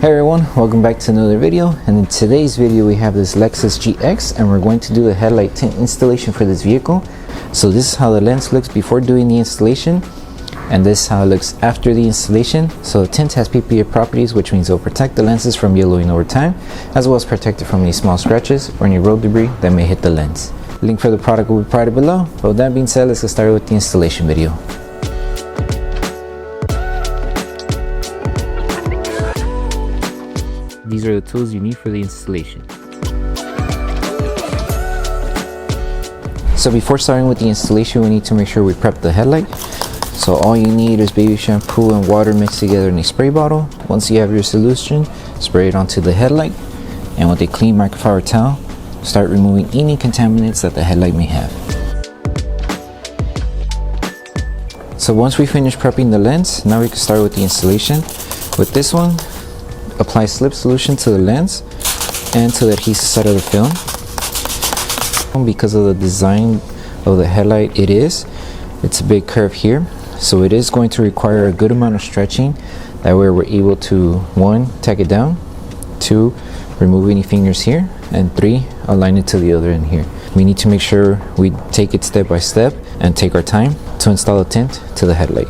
Hey everyone, welcome back to another video, and in today's video we have this Lexus GX and we're going to do a headlight tint installation for this vehicle. So this is how the lens looks before doing the installation, and this is how it looks after the installation. So the tint has PPA properties, which means it will protect the lenses from yellowing over time, as well as protect it from any small scratches or any road debris that may hit the lens. Link for the product will be provided below, but with that being said, let's get started with the installation video. These are the tools you need for the installation. So before starting with the installation, we need to make sure we prep the headlight. So all you need is baby shampoo and water mixed together in a spray bottle. Once you have your solution, spray it onto the headlight, and with a clean microfiber towel, start removing any contaminants that the headlight may have. So once we finish prepping the lens, now we can start with the installation. With this one, apply slip solution to the lens and to the adhesive side of the film. Because of the design of the headlight, it's a big curve here, so it is going to require a good amount of stretching. That way we're able to, 1, tack it down, 2, remove any fingers here, and 3, align it to the other end here. We need to make sure we take it step by step and take our time to install the tint to the headlight.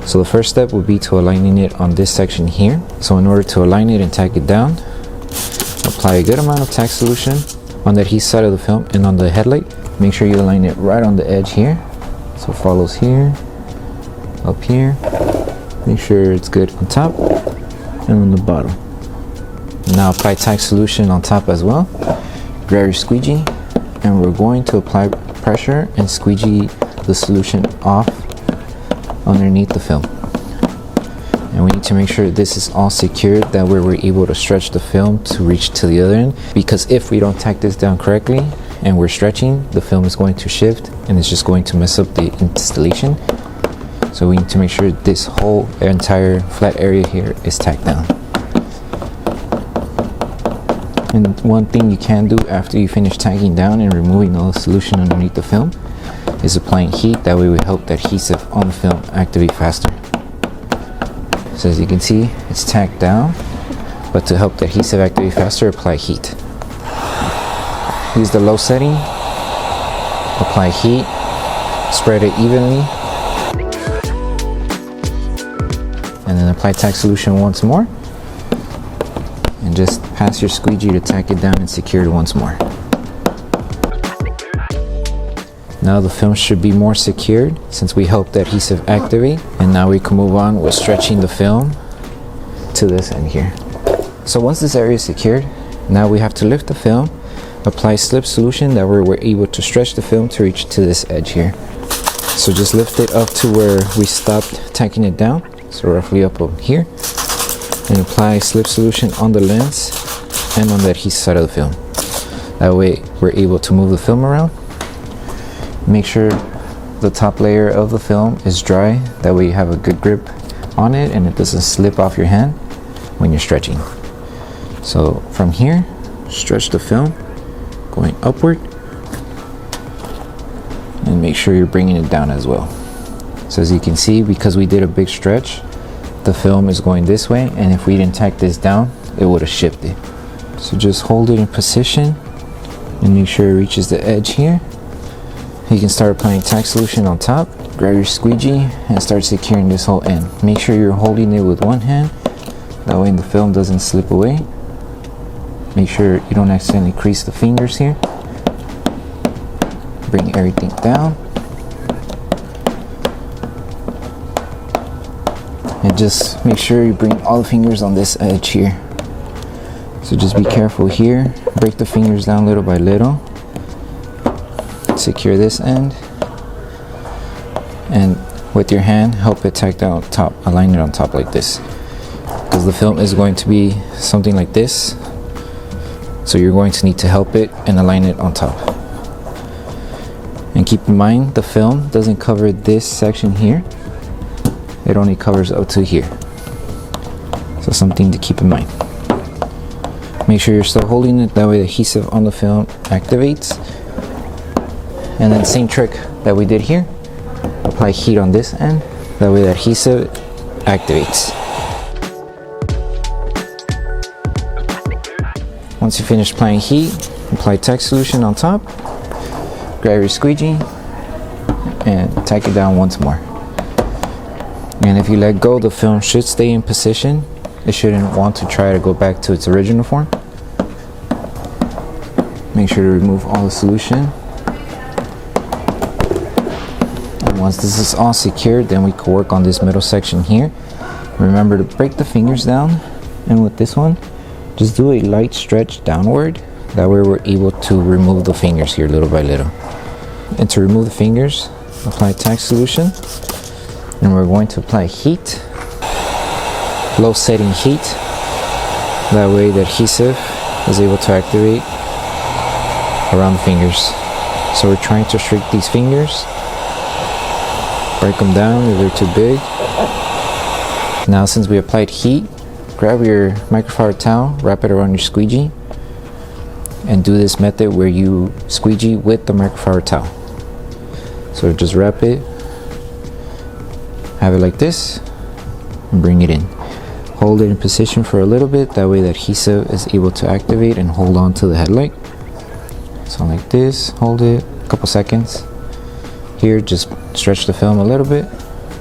So the first step would be to aligning it on this section here. So in order to align it and tack it down, apply a good amount of tack solution on the adhesive side of the film and on the headlight. Make sure you align it right on the edge here. So it follows here, up here. Make sure it's good on top and on the bottom. Now apply tack solution on top as well. Grab your squeegee, and we're going to apply pressure and squeegee the solution off underneath the film. And we need to make sure this is all secured, that way we're able to stretch the film to reach to the other end, because if we don't tack this down correctly and we're stretching, the film is going to shift and it's just going to mess up the installation. So we need to make sure this whole entire flat area here is tacked down. And one thing you can do after you finish tacking down and removing all the solution underneath the film is applying heat. That way we help the adhesive on the film activate faster. So as you can see, it's tacked down, but to help the adhesive activate faster, apply heat. Use the low setting, apply heat, spread it evenly, and then apply tack solution once more, and just pass your squeegee to tack it down and secure it once more. Now the film should be more secured since we helped the adhesive activate, and now we can move on with stretching the film to this end here. So once this area is secured, now we have to lift the film, apply slip solution, that way we're able to stretch the film to reach to this edge here. So just lift it up to where we stopped tacking it down, so roughly up here, and apply slip solution on the lens and on the adhesive side of the film. That way we're able to move the film around. Make sure the top layer of the film is dry, that way you have a good grip on it and it doesn't slip off your hand when you're stretching. So from here, stretch the film going upward, and make sure you're bringing it down as well. So as you can see, because we did a big stretch, the film is going this way, and if we didn't tack this down, it would have shifted. So just hold it in position and make sure it reaches the edge here. You can start applying tack solution on top, grab your squeegee and start securing this whole end. Make sure you're holding it with one hand, that way the film doesn't slip away. Make sure you don't accidentally crease the fingers here. Bring everything down. And just make sure you bring all the fingers on this edge here. So just be careful here, break the fingers down little by little. Secure this end, and with your hand help it tack down on top, align it on top like this, because the film is going to be something like this, so you're going to need to help it and align it on top. And keep in mind, the film doesn't cover this section here, it only covers up to here, so something to keep in mind. Make sure you're still holding it, that way the adhesive on the film activates. And then same trick that we did here, apply heat on this end, that way the adhesive activates. Once you finish applying heat, apply tack solution on top, grab your squeegee and tack it down once more. And if you let go, the film should stay in position. It shouldn't want to try to go back to its original form. Make sure to remove all the solution. And once this is all secured, then we can work on this middle section here. Remember to break the fingers down, and with this one, just do a light stretch downward. That way we're able to remove the fingers here little by little. And to remove the fingers, apply tack solution. And we're going to apply heat, low setting heat. That way the adhesive is able to activate around the fingers. So we're trying to shrink these fingers, break them down if they're too big. Now since we applied heat, grab your microfiber towel, wrap it around your squeegee, and do this method where you squeegee with the microfiber towel. So just wrap it, have it like this, and bring it in. Hold it in position for a little bit, that way the adhesive is able to activate and hold on to the headlight. So like this, hold it a couple seconds. Here, just stretch the film a little bit,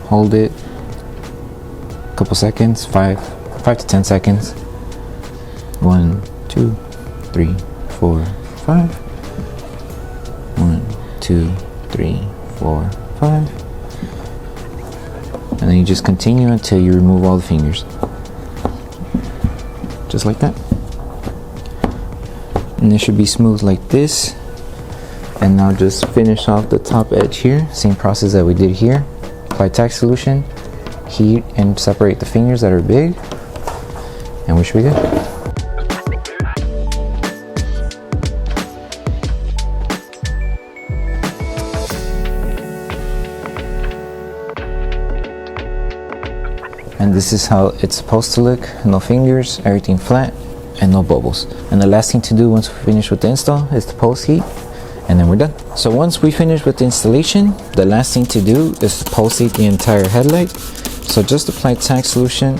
hold it a couple seconds, 5 to 10 seconds. 1, 2, 3, 4, 5. 1, 2, 3, 4, 5. And then you just continue until you remove all the fingers. Just like that. And it should be smooth like this. And now just finish off the top edge here. Same process that we did here. Apply tack solution, heat, and separate the fingers that are big. And we should be good. And this is how it's supposed to look. No fingers, everything flat, and no bubbles. And the last thing to do once we finish with the install is to post heat, and then we're done. So once we finish with the installation, the last thing to do is to post heat the entire headlight. So just apply tack solution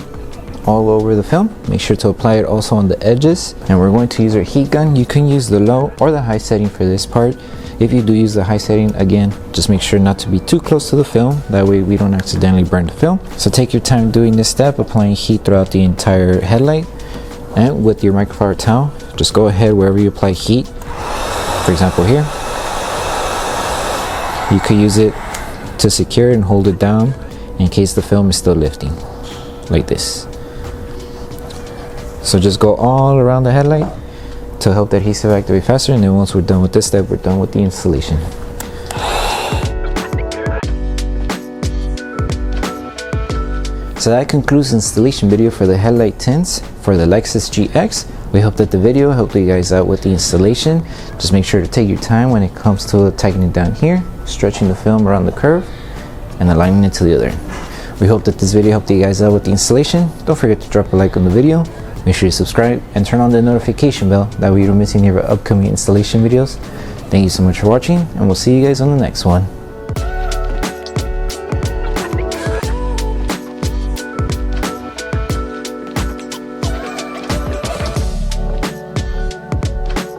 all over the film. Make sure to apply it also on the edges. And we're going to use our heat gun. You can use the low or the high setting for this part. If you do use the high setting, again, just make sure not to be too close to the film. That way we don't accidentally burn the film. So take your time doing this step, applying heat throughout the entire headlight. And with your microfiber towel, just go ahead wherever you apply heat. For example here, you could use it to secure and hold it down in case the film is still lifting, like this. So just go all around the headlight to help the adhesive activate faster, and then once we're done with this step, we're done with the installation. So that concludes the installation video for the headlight tints for the Lexus GX. We hope that the video helped you guys out with the installation. Just make sure to take your time when it comes to tightening it down here, stretching the film around the curve, and aligning it to the other end. We hope that this video helped you guys out with the installation. Don't forget to drop a like on the video. Make sure you subscribe and turn on the notification bell. That way you don't miss any of our upcoming installation videos. Thank you so much for watching, and we'll see you guys on the next one.